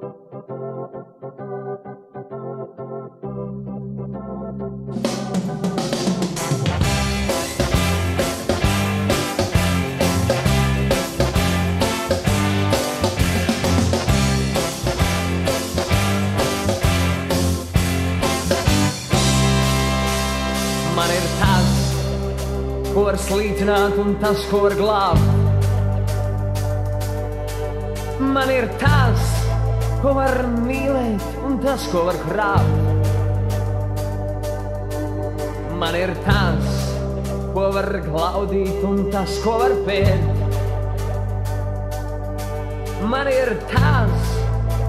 Man ir tas, ko var slīcināt un tas, ko var glābt. Man ir tas, ko var mīlēt un tas, ko var krāpt. Man ir tas, ko var glaudīt un tas, ko var pērt. Man ir tas,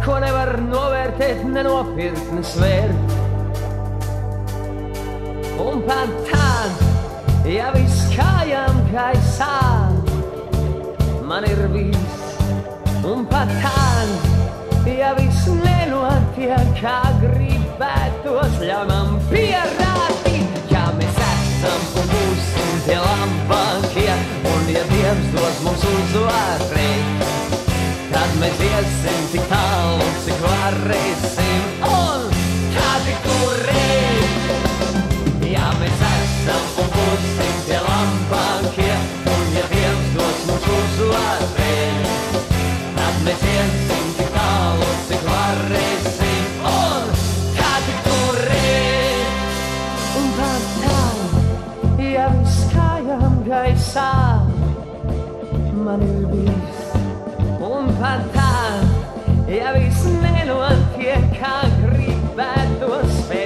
ko nevar novērtēt, nenopirkt, nesvērt. Un pat tad, ja viss kājām gaisā, man ir viss. Un pat tad, ja viss nenotiek, kā gribētos, ļauj man pierādīt, ja mēs esam un būsim tie labākie, un ja Dievs dos mums uzvarēt, tad mēs iesim tik tālu, cik varēsim, un tad turēt. Ja mēs esam un būsim tie labākie, un ja Dievs dos mums uzvarēt, tad mēs iesim tik tālu, cik varēsim, un tad turēt. Un tad tā, ja viss kājām gaisā, man ir viss. Un pat tā, ja viss nenotiek, kā gribētos pēc.